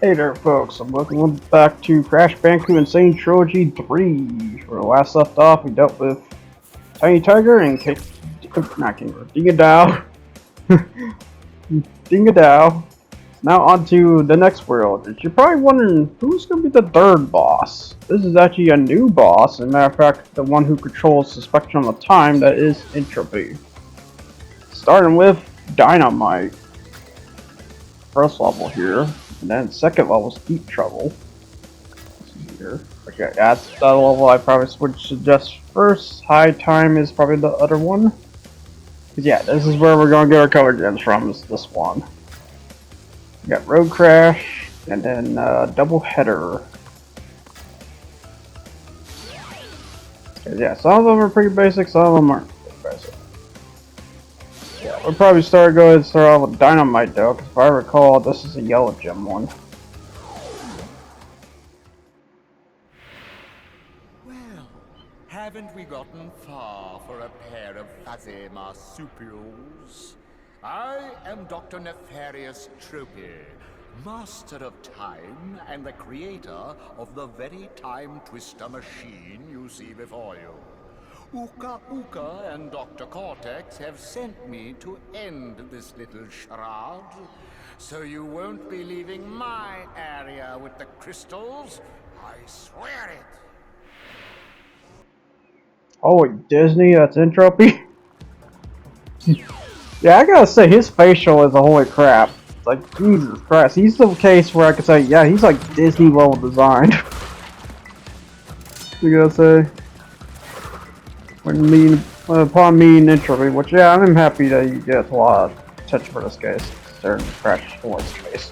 Hey there folks, and welcome back to Crash Bandicoot Insane Trilogy 3. Where last left off, we dealt with Tiny Tiger and not King, Dingadao. Dingadao. Now on to the next world. You're probably wondering, who's going to be the third boss? This is actually a new boss, as a matter of fact, the one who controls the spectrum of time, that is Entropy. Starting with Dynamite. First level here. And then second level is Deep Trouble. Here. Okay, that's the level I probably would suggest first. High Time is probably the other one. Cause yeah, this is where we're gonna get our color gems from, is this one. We got Road Crash, and then Double Header. Yeah, some of them are pretty basic, some of them aren't pretty basic. Yeah, we'll probably start off with Dynamite though, because if I recall, this is a yellow gem one. Haven't we gotten far for a pair of fuzzy marsupials? I am Dr. Nefarious Tropy, master of time and the creator of the very time twister machine you see before you. Uka Uka and Dr. Cortex have sent me to end this little charade, so you won't be leaving my area with the crystals. I swear it. Holy Disney, that's Entropy. Yeah, I gotta say, his facial is a holy crap. It's like, Jesus Christ. He's the case where I could say, yeah, he's like Disney level designed. You gotta say. Upon meeting Entropy, which, yeah, I'm happy that you get a lot of attention for this case. During Crash 4's case.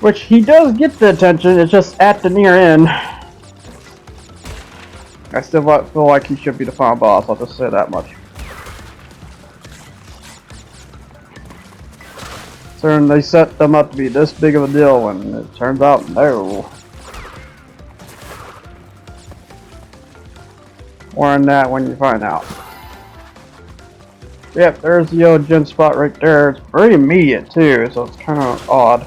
Which, he does get the attention, it's just at the near end. I still feel like he should be the final boss, I'll just say that much. So they set them up to be this big of a deal, and it turns out, no. More on that when you find out. Yep, there's the yellow gem spot right there. It's very immediate too, so it's kind of odd.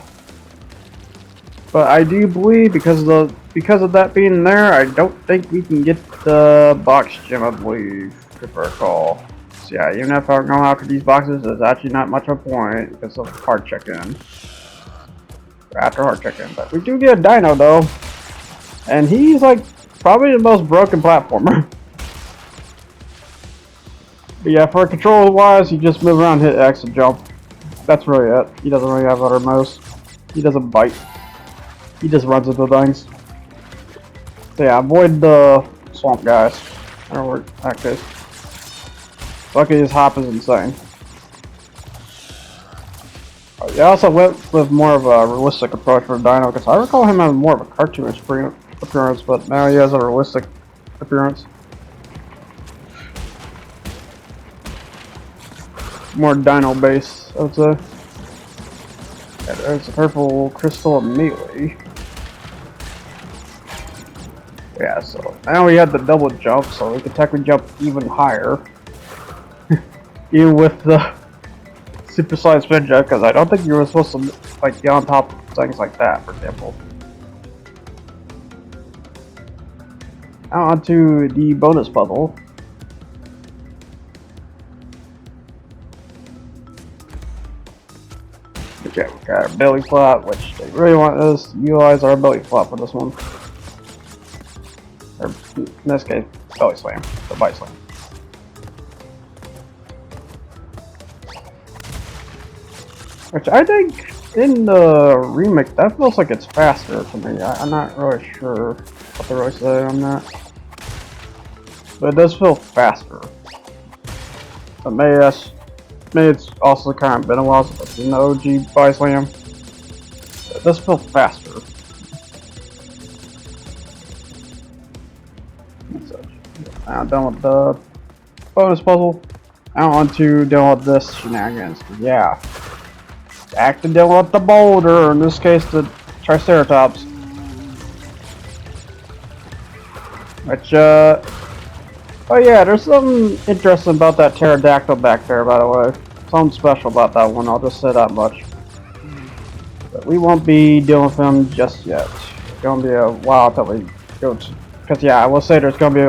But I do believe because of that being there, I don't think we can get the box gem, I believe, if I recall. So yeah, even if I don't know after these boxes, there's actually not much of a point because of hard check-in. After hard check-in, but we do get a Dino though, and he's like probably the most broken platformer. But yeah, for control wise, you just move around, hit X, and jump. That's really it. He doesn't really have other moves. He doesn't bite. He just runs into things. So yeah, avoid the swamp guys. I don't work that case. Luckily his hop is insane. I also went with more of a realistic approach for Dino, because I recall him having more of a cartoonish appearance, but now he has a realistic appearance. More Dino base, I would say. Yeah, there's a purple crystal immediately. Yeah, so now we had the double jump, so we can technically jump even higher. Even with the super slide spin jet, because I don't think you were supposed to like get on top of things like that, for example. Now onto the bonus puzzle. Okay, we got our belly flop, which they really want us to utilize our belly flop for this one. Or in this case, belly slam, the bite slam. Which I think in the remake, that feels like it's faster to me. I'm not really sure what to really say on that. But it does feel faster. But maybe it's also kind of been a while since I've seen the OG bite slam. It does feel faster. Now done with the bonus puzzle. Now on to deal with this shenanigans. Yeah. Back to deal with the boulder, in this case the Triceratops. Which, oh yeah, there's something interesting about that pterodactyl back there, by the way. Something special about that one, I'll just say that much. But we won't be dealing with him just yet. It's gonna be a while till we go to. Because yeah, I will say there's gonna be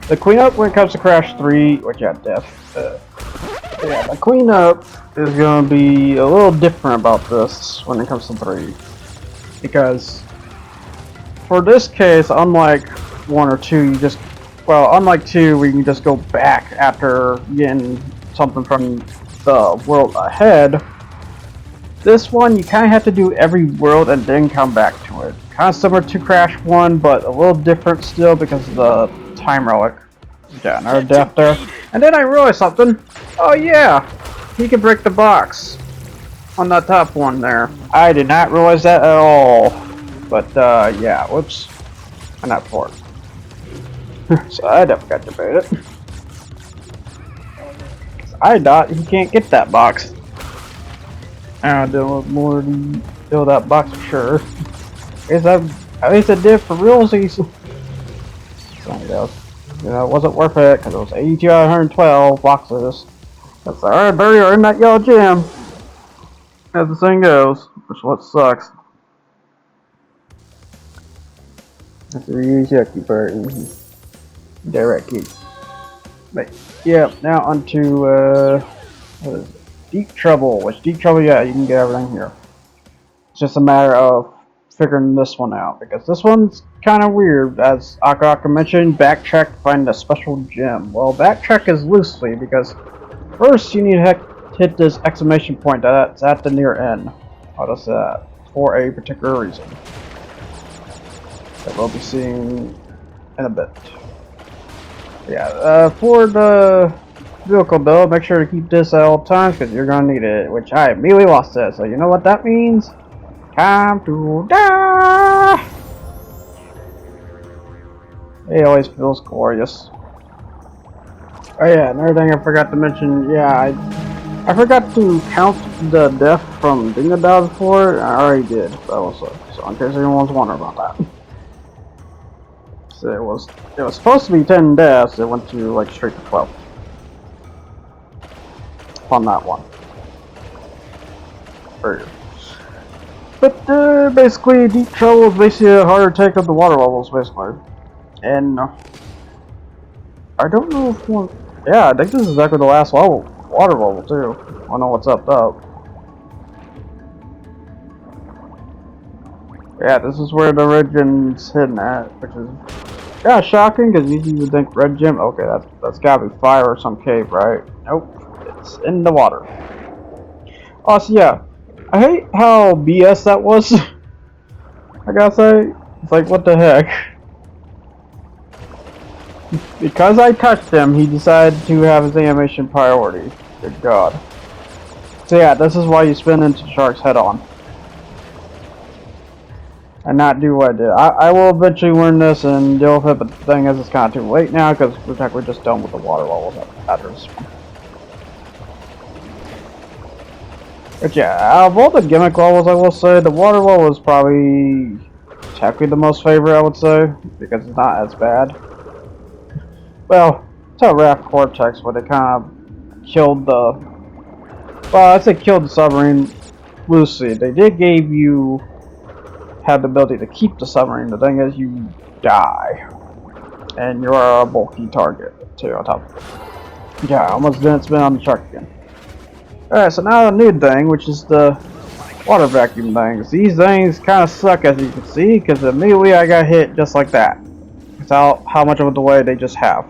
the cleanup when it comes to Crash 3, which yeah, death. Yeah, the cleanup is gonna be a little different about this when it comes to 3, because for this case, unlike 1 or 2, you just unlike 2, where you can just go back after getting something from the world ahead. This one, you kind of have to do every world and then come back to it. Kind of similar to Crash 1, but a little different still because of the time relic. Yeah, another death there. And then I realized something. Oh yeah, he can break the box on the top one there. I did not realize that at all. But yeah, whoops. I'm not for it. So I definitely got debated. I thought he can't get that box. I'll do more to fill that box for sure. At least I did for realsies. Something else. You know, it wasn't worth it because it was 82 out of 112 boxes. That's alright, Barry, you're in that yellow gym. As the saying goes, which is what sucks. That's a really yucky bird. Direct key. But yeah, now onto what is it? Deep Trouble. Which Deep Trouble, yeah, you can get everything here. It's just a matter of figuring this one out, because this one's kind of weird. As Aka mentioned, backtrack to find a special gem. Well, backtrack is loosely, because first you need to hit this exclamation point that's at the near end. How does that? For a particular reason that we'll be seeing in a bit. Yeah, for the vehicle build, make sure to keep this at all times because you're gonna need it, which I immediately lost it. So you know what that means? Time to die! It always feels glorious. Oh yeah, another thing I forgot to mention, yeah, I forgot to count the death from Dingadad before. I already did, so in case anyone's wondering about that. So it was supposed to be 10 deaths, it went to like straight to 12. On that one. But basically, Deep Trouble is basically a harder take of the water levels, basically. And I don't know if one. Yeah, I think this is exactly the last level, water level too. I don't know what's up though. Yeah, this is where the red gem's hidden at, which is shocking because usually you would think red gem. Okay, that's gotta be fire or some cave, right? Nope. It's in the water. Oh, so yeah. I hate how BS that was. I gotta say. It's like, what the heck? Because I touched him, he decided to have his animation priority. Good God. So yeah, this is why you spin into the shark's head on. And not do what I did. I will eventually learn this and deal with it, but the thing is, it's kind of too late now because we're just done with the water levels after this one. But yeah, out of all the gimmick levels, I will say the water level is probably technically the most favorite, I would say, because it's not as bad. Well, it's a Raft Cortex, where they kind of killed the. Well, I'd say killed the submarine loosely. They did give you have the ability to keep the submarine. The thing is, you die, and you're a bulky target too. On top. Yeah, almost didn't spin on the shark again. Alright, so now the new thing, which is the water vacuum things. These things kind of suck, as you can see, because immediately I got hit just like that. It's how much of a delay they just have.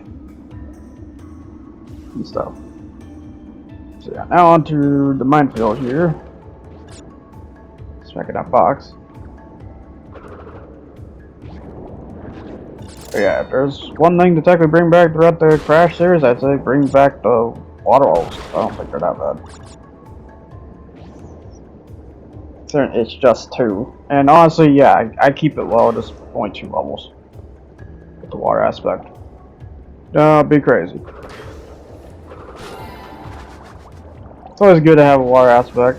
And stuff. So yeah, now onto the minefield here. Let's check it out, box. But yeah, if there's one thing to technically bring back throughout the Crash series, I'd say bring back the water levels. I don't think they're that bad. It's just 2. And honestly, yeah, I keep it low, just only 2 levels. With the water aspect. Don't be crazy. It's always good to have a water aspect.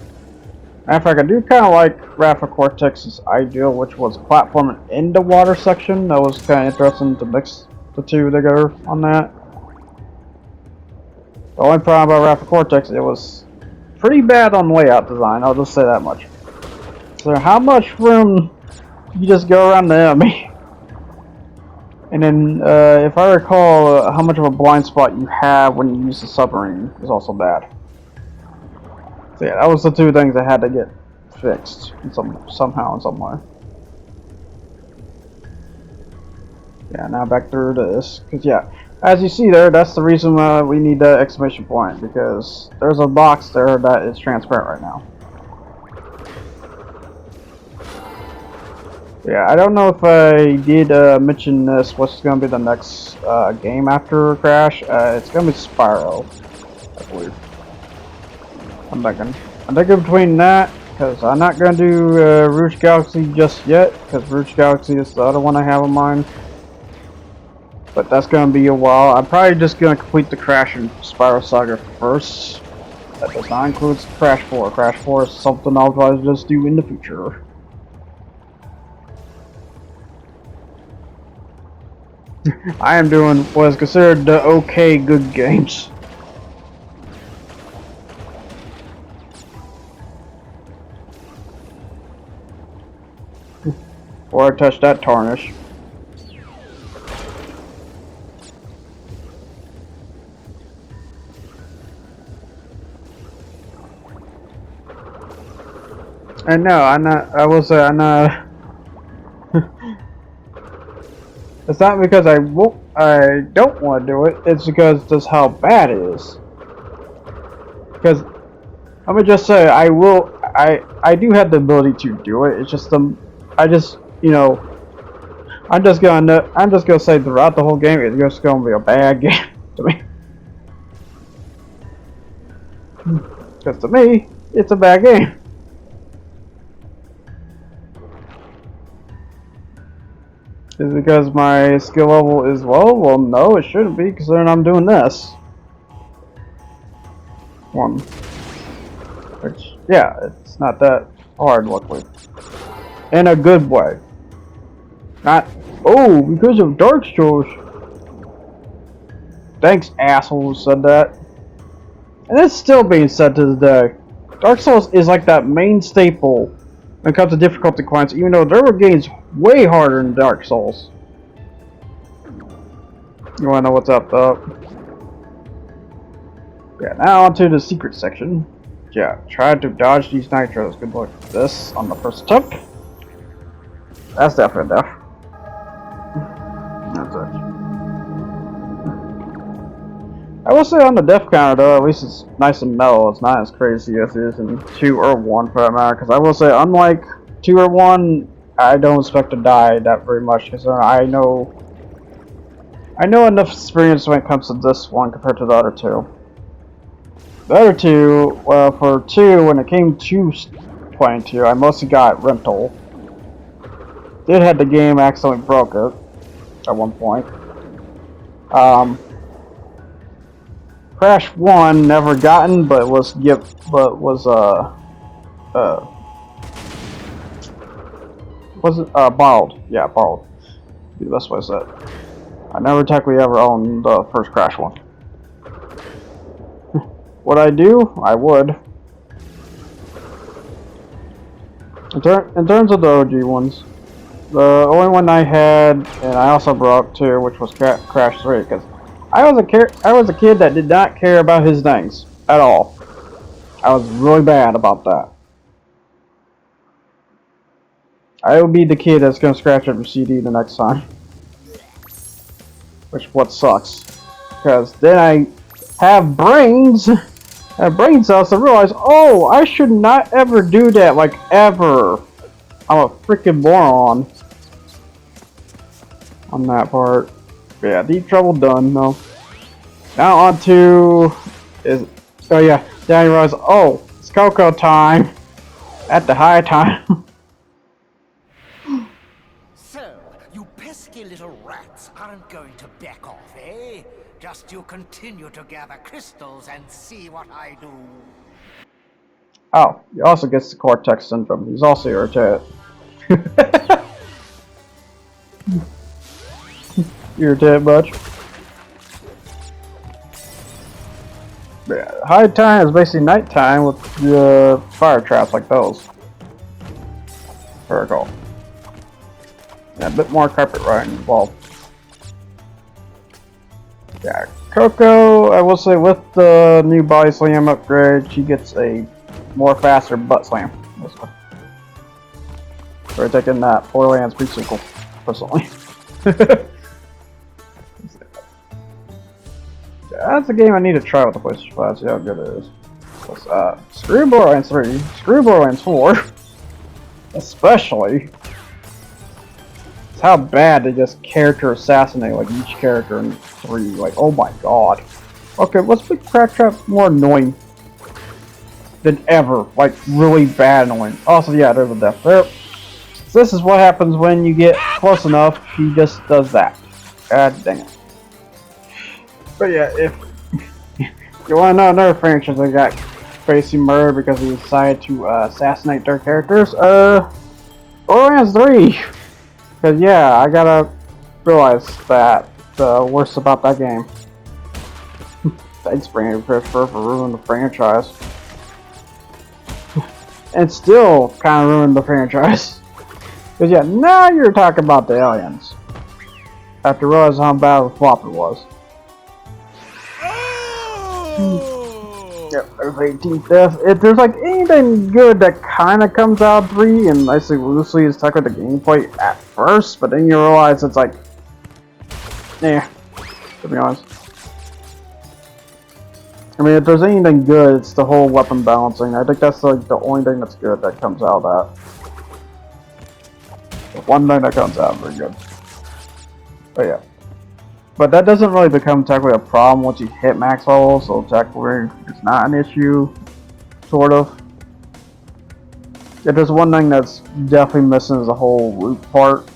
Matter of fact, I do kind of like Rafa Cortex's ideal, which was platforming in the water section. That was kind of interesting to mix the two together on that. The only problem about Rafa Cortex, it was pretty bad on layout design, I'll just say that much. So how much room you just go around the enemy? And then, if I recall, how much of a blind spot you have when you use the submarine is also bad. So yeah, that was the two things that had to get fixed in somehow in some way. Yeah, now back through this, because yeah, as you see there, that's the reason why we need the exclamation point, because there's a box there that is transparent right now. Yeah, I don't know if I did mention this, what's going to be the next game after Crash. It's going to be Spyro, I believe. I'm thinking between that, because I'm not going to do Rouge Galaxy just yet, because Rouge Galaxy is the other one I have in mind. But that's going to be a while. I'm probably just going to complete the Crash and Spyro Saga first. That does not include Crash 4. Crash 4 is something I'll probably just do in the future. I am doing what is considered the okay good games. Before I touch that tarnish. And no, I will say I'm not. It's not because I don't want to do it. It's because just how bad it is. Because let me just say, I do have the ability to do it. It's just I'm just gonna say throughout the whole game it's just gonna be a bad game to me. Because to me, it's a bad game. Is it because my skill level is low? Well, no, it shouldn't be, considering I'm doing this. One. Which, yeah, it's not that hard, luckily. In a good way. Not, oh, because of Dark Souls. Thanks, asshole who said that. And it's still being said to this day. Dark Souls is like that main staple when it comes to difficulty clients, even though there were games way harder than Dark Souls. You wanna know what's up, though? Yeah, now onto the secret section. Yeah, try to dodge these nitros. Good luck with this on the first attempt. That's definitely death. That's it. I will say on the death counter though, at least it's nice and mellow. It's not as crazy as it is in 2 or 1 for that matter. Because I will say, unlike 2 or 1, I don't expect to die that very much. Because I know enough experience when it comes to this one compared to the other 2. The other 2, well, for 2, when it came to playing 2, I mostly got rental. Did have the game accidentally broke it at one point. Crash 1 never gotten, but was borrowed. Yeah, borrowed. Be the best way to say it. I never technically ever owned the first Crash one. Would I do? I would. In terms of the OG ones, the only one I had, and I also broke too, which was Crash 3, because I was a kid that did not care about his things at all. I was really bad about that. I would be the kid that's gonna scratch every CD the next time, which what sucks, because then I have brain cells to realize, oh, I should not ever do that, like ever. I'm a freaking moron on that part. Yeah, deep trouble done. No. Now on to is yeah. Then I realize, oh, it's Coco time at the high time. So you pesky little rats aren't going to back off, eh? Just you continue to gather crystals and see what I do. Oh, he also gets the Cortex syndrome. He's also irritated. Irritated much? Yeah, high time is basically nighttime with fire traps like those. Very cool. Yeah, a bit more carpet riding involved. Yeah, Coco, I will say with the new body slam upgrade, she gets a more faster butt slam. We're taking that Borderlands pre-sequel, personally. That's a game I need to try with the PlayStation 5, see how good it is. Screw Borderlands 3, screw Borderlands 4, especially. It's how bad they just character assassinate like each character in 3. Like, oh my god. Okay, let's make Crack Trap more annoying than ever. Like, really bad annoying. Also, yeah, there's a death there. So this is what happens when you get close enough, he just does that. God dang it. But yeah, if you want to know another franchise that got facing murder because he decided to assassinate their characters, Borderlands 3! Because yeah, I gotta realize that the worst about that game. Thanks, Brandon Christopher, for ruining the franchise. And still kind of ruined the franchise. Because yeah, now you're talking about the aliens. After realizing how bad of a flop it was. Yep, there's 18th death. If there's like anything good that kind of comes out of 3, and I say loosely is stuck with the gameplay at first, but then you realize it's like, yeah, to be honest. I mean, if there's anything good, it's the whole weapon balancing. I think that's like the only thing that's good that comes out of that. The one thing that comes out very good. But yeah. But that doesn't really become technically a problem once you hit max level, so technically it's not an issue, sort of. If there's one thing that's definitely missing is the whole loot part,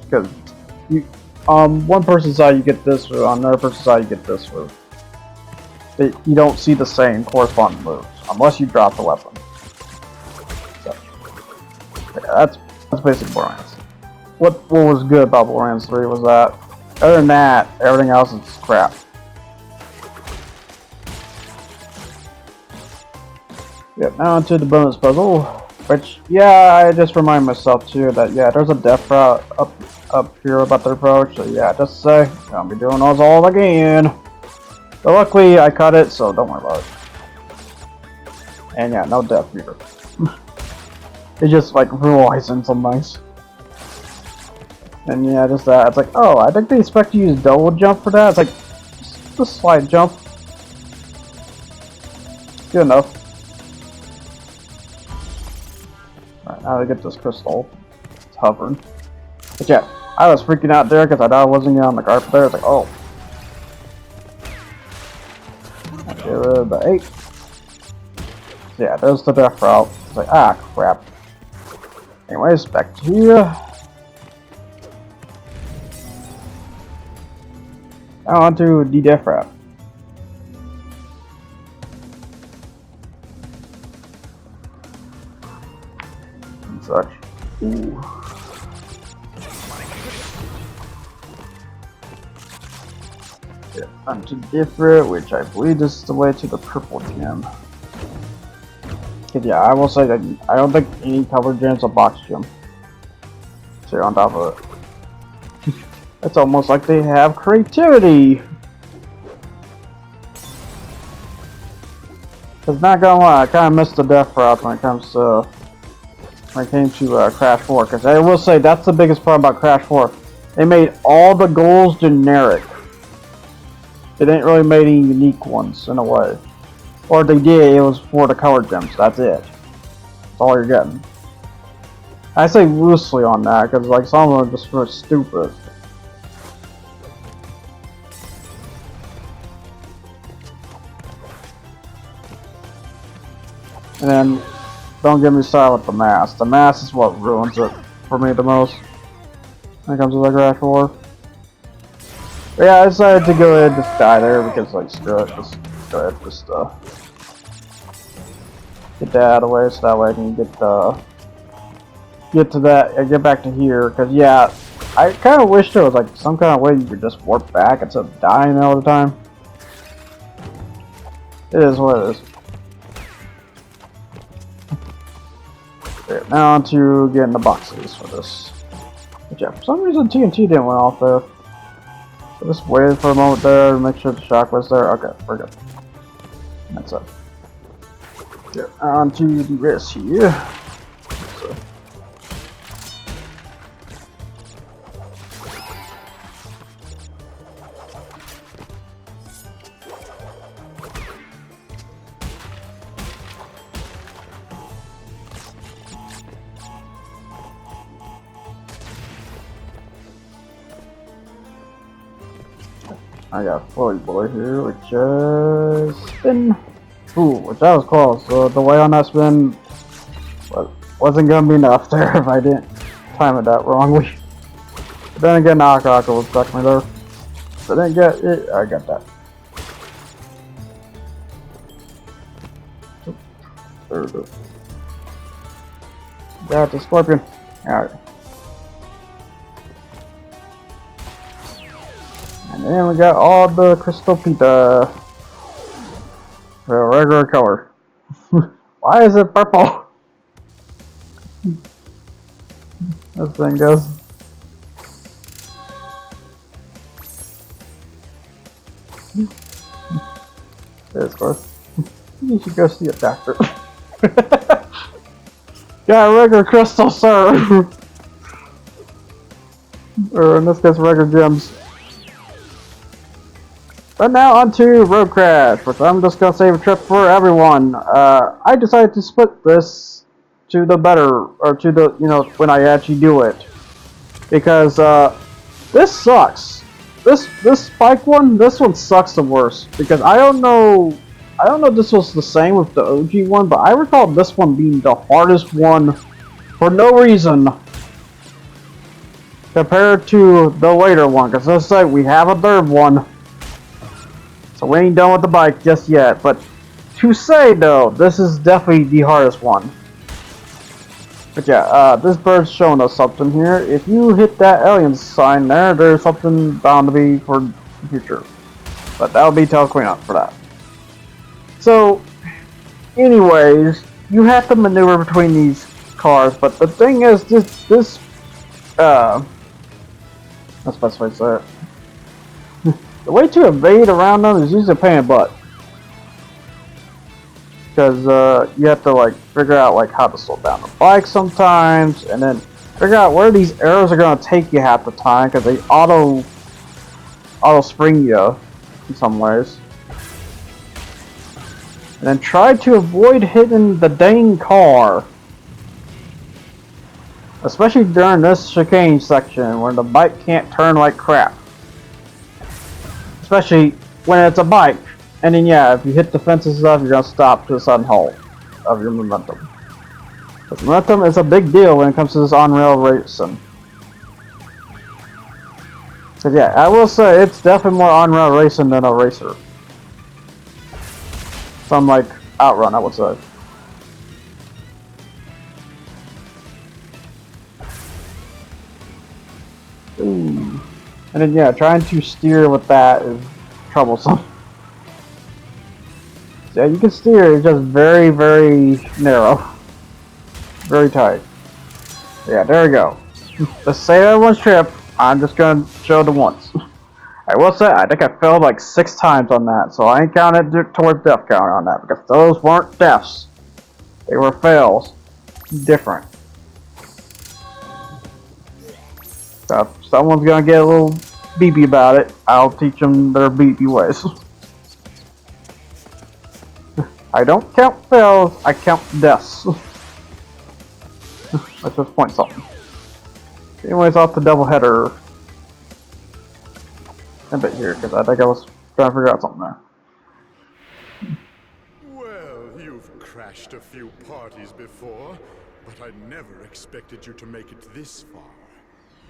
because you, one person's side you get this route, on another person's side you get this route. You don't see the same corresponding moves unless you drop the weapon. So, yeah, that's basically Borderlands. What was good about Borderlands 3 was that, other than that, everything else is crap. Yep, now onto the bonus puzzle, which, yeah, I just remind myself too that, yeah, there's a death route up here about the approach, so yeah, just to say, I'll be doing those all again. But luckily, I caught it, so don't worry about it. And yeah, no death here. It's just like realizing some nice. And yeah, just that. It's like, oh, I think they expect you to use double jump for that. It's like, just a slide jump. Good enough. Alright, now to get this crystal. It's hovering. But yeah, I was freaking out there because I thought I wasn't getting on the carpet there. It's like, oh. Get rid of the 8. So yeah, there's the death route. It's like, ah, crap. Anyways, back to here. Now onto the death route. And such. Ooh. Yeah, onto different, which I believe this is the way to the purple gem. Yeah, I will say that I don't think any colored gems are box gem. So on top of it. It's almost like they have creativity. Cause not gonna lie, I kind of missed the death route when it came to Crash 4. Cause I will say that's the biggest problem about Crash 4. They made all the goals generic. They didn't really make any unique ones in a way. Or if they did, it was for the color gems. That's it. That's all you're getting. I say loosely on that because like some of them are just for stupid. And then, don't get me started with the mask. The mask is what ruins it for me the most when it comes to the Crash 4. But yeah, I decided to go ahead and just die there because, like, screw it. Just go ahead and just, get that out of the way so that way I can get to that, get back to here. Because, yeah, I kind of wish there was, like, some kind of way you could just warp back instead of dying all the time. It is what it is. now on to getting the boxes for this. But yeah, for some reason TNT didn't went off there. So just waited for a moment there to make sure the shock was there. Okay, we're good. That's it. Get on to the rest here. So. I got Floyd Boy here, which spin. Ooh, which that was close. So the way on that spin wasn't gonna be enough there if I didn't time it that wrongly. But then again, knockout was stuck me there. If I didn't get it, I got that. There we go. Got the scorpion. Alright. And then we got all the crystal pita. The regular color. Why is it purple? This thing goes. This course. You should go see a doctor. Got regular crystal, sir. Or in this case, regular gems. But now onto Road Crash, which I'm just gonna save a trip for everyone. I decided to split this to the better, or to the, when I actually do it. Because, this sucks. This spike one, this one sucks the worst. Because I don't know if this was the same with the OG one, but I recall this one being the hardest one for no reason. Compared to the later one, because let's say we have a third one. So we ain't done with the bike just yet, but to say though, this is definitely the hardest one. But yeah, this bird's showing us something here. If you hit that alien sign there, there's something bound to be for the future. But that'll be Tell Queen up for that. So, anyways, you have to maneuver between these cars, but the thing is, that's the best way to say it. The way to evade around them is usually a pain in the butt. Because you have to figure out how to slow down the bike sometimes, and then figure out where these arrows are going to take you half the time, because they auto spring you in some ways. And then try to avoid hitting the dang car. Especially during this chicane section where the bike can't turn like crap. Especially when it's a bike. And then yeah, if you hit the fences and stuff, you're going to stop to a sudden halt of your momentum. But momentum is a big deal when it comes to this on-rail racing. So yeah, I will say it's definitely more on-rail racing than a racer. Some Outrun, I would say. Ooh. And then yeah, trying to steer with that is troublesome. Yeah, you can steer, it's just very, very narrow. Very tight. Yeah, there we go. To save everyone's trip, I'm just gonna show the once. I will say, I think I failed 6 times on that, so I ain't counted towards death count on that, because those weren't deaths. They were fails. Different. So if someone's gonna get a little beepy about it, I'll teach them their beepy ways. I don't count fails, I count deaths. Let's just point something. Anyways, off the double header. A bit here, because I think I was trying to figure out something there. Well, you've crashed a few parties before, but I never expected you to make it this far.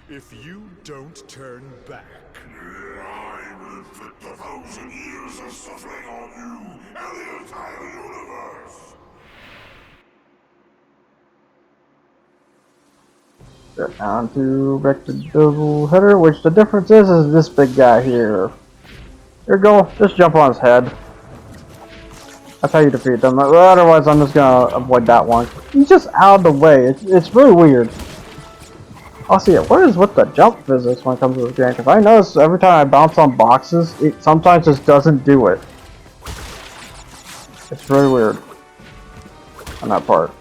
If you don't turn back, I will inflict 1,000 years of suffering on you and the entire universe! On to back to double header, which the difference is this big guy here. Here you go, just jump on his head. That's how you defeat them. Otherwise, I'm just gonna avoid that one. He's just out of the way. It's really weird. I'll see it. What is with the jump physics when it comes to this game? Because I notice every time I bounce on boxes, it sometimes just doesn't do it. It's really weird on that part.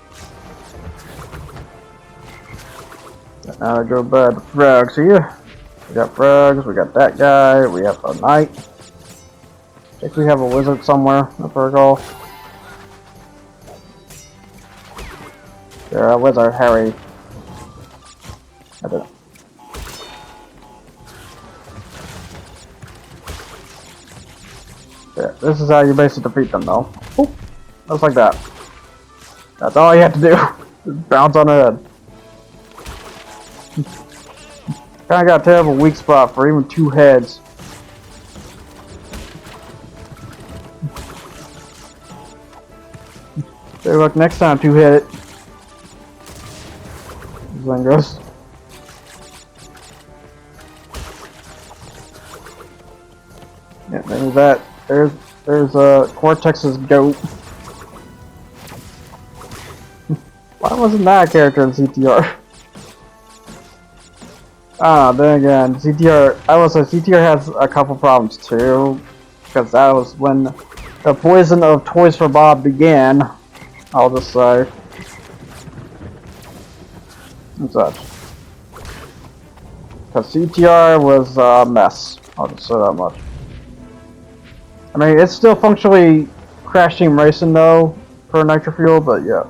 Now I go back to frags here. We got frags, we got that guy, we have a knight. I think we have a wizard somewhere, if I recall. Yeah, a wizard, Harry. I didn't. Yeah, this is how you basically defeat them though. Oop, just like that. That's all you have to do. Just bounce on the head. Kinda got a terrible weak spot for even two heads. So look, next time two hit it. This one goes. Yeah, there's that. There's Cortex's goat. Why wasn't that a character in CTR? Then again, CTR, I will say CTR has a couple problems too, because that was when the poison of Toys for Bob began, I'll just say. And such. Because CTR was a mess, I'll just say that much. I mean, it's still functionally Crash Team Racing though, for Nitro Fuel, but yeah.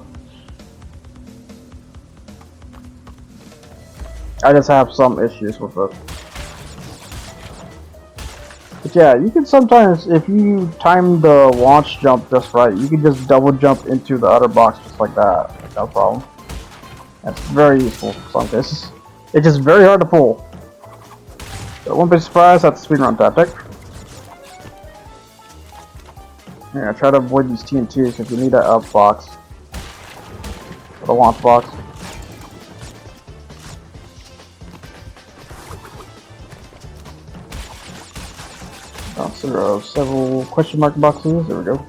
I just have some issues with it. But yeah, you can sometimes, if you time the launch jump just right, you can just double jump into the other box just like that. No problem. That's very useful in some cases. It's just very hard to pull. So I won't be surprised at the speedrun tactic. Yeah, try to avoid these TNTs because you need that up box. Or the launch box. So there are several question mark boxes. There we go.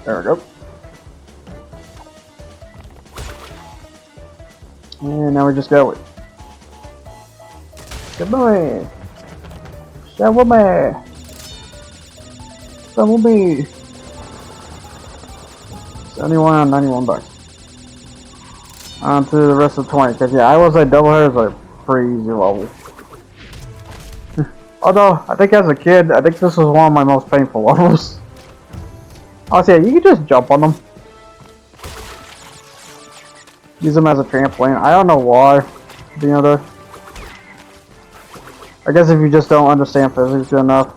There we go. And now we just go. Good boy. Shovel me. Shovel me. 71 on 91 bucks. On to the rest of 20, because yeah, I was like double headers like pretty easy level. Although, I think as a kid, I think this was one of my most painful levels. Honestly, yeah, you can just jump on them. Use them as a trampoline. I don't know why. You know, I guess if you just don't understand physics good enough.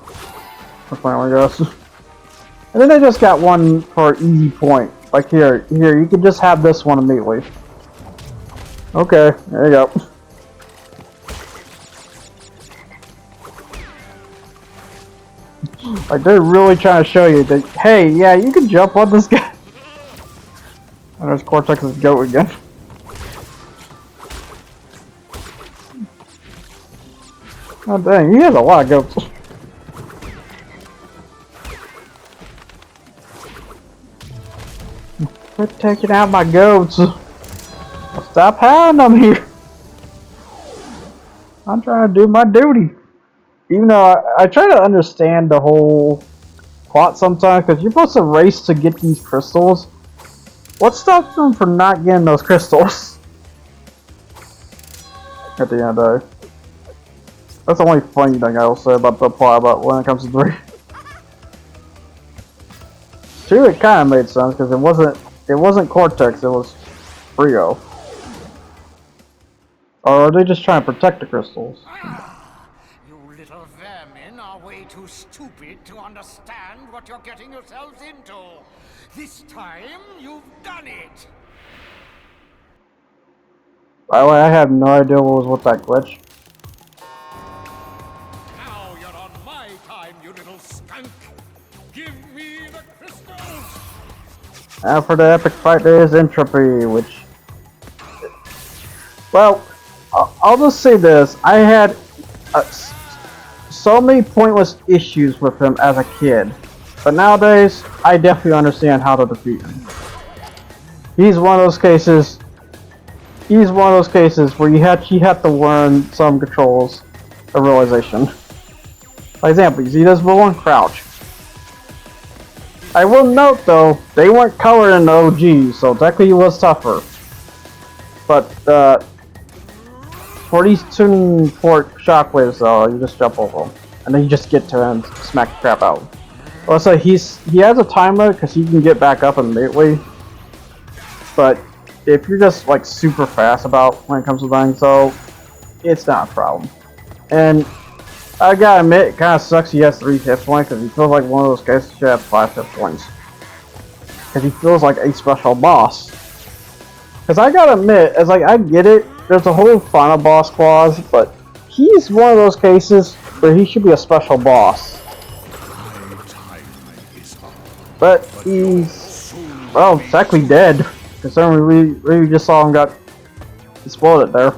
That's fine, I guess. And then I just got one for easy point. Like here, you can just have this one immediately. Okay, there you go. Like they're really trying to show you that, hey, yeah, you can jump on this guy. And there's Cortex's goat again. Oh dang, he has a lot of goats. Quit taking out my goats. Stop having them here. I'm trying to do my duty. Even though I try to understand the whole plot sometimes, because you're supposed to race to get these crystals. What stops them from not getting those crystals? At the end of the day. That's the only funny thing I will say about the plot about when it comes to 3. 2, it kind of made sense because it wasn't Cortex, it was Frio. Or are they just trying to protect the crystals? You little vermin are way too stupid to understand what you're getting yourselves into. This time, you've done it. By the way, I have no idea what was with that glitch. Now you're on my time, you little skunk. Give me the crystals. Now for the epic fight, there is Entropy, which Well, I'll just say this. I had so many pointless issues with him as a kid. But nowadays, I definitely understand how to defeat him. He's one of those cases. He's one of those cases where you have to learn some controls of realization. For example, you see this one crouch. I will note though, they weren't colored in the OG, so technically it was tougher. But for these tuning port shockwaves though, you just jump over them. And then you just get to him and smack the crap out. Also, he has a timer because he can get back up immediately. But if you're just like super fast about when it comes to things though, it's not a problem. And I gotta admit, it kinda sucks he has 3 hit points because he feels like one of those guys who should have 5 hit points. Because he feels like a special boss. Because I gotta admit, as like I get it, there's a whole final boss clause, but he's one of those cases where he should be a special boss. But he's, well, technically dead. Considering we just saw him got exploded there.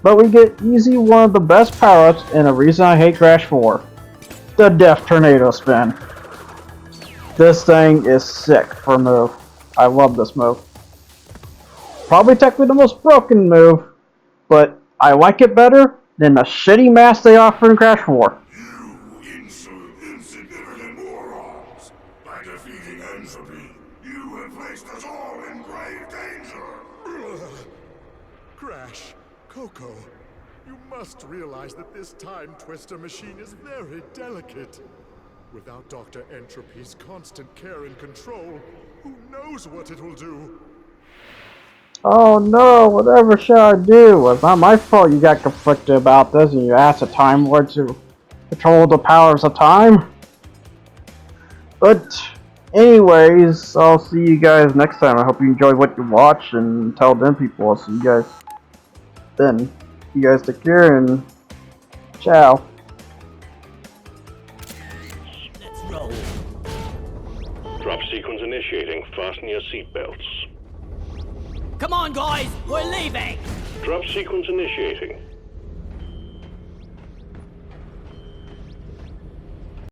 But we get easy one of the best power-ups and a reason I hate Crash 4. The Death Tornado Spin. This thing is sick for a move. I love this move. Probably technically the most broken move, but I like it better than the shitty mask they offer in Crash 4. You insignificant morons! By defeating Entropy, you have placed us all in grave danger! Crash, Coco, you must realize that this time twister machine is very delicate. Without Dr. Entropy's constant care and control, who knows what it will do? Oh no, whatever shall I do? It's not my fault you got conflicted about this and you asked the Time Lord to control the powers of time. But anyways, I'll see you guys next time. I hope you enjoyed what you watched and tell them people. I'll see you guys then. You guys take care and ciao. Let's roll. Drop sequence initiating. Fasten your seatbelts. Come on, guys, we're leaving. Drop sequence initiating.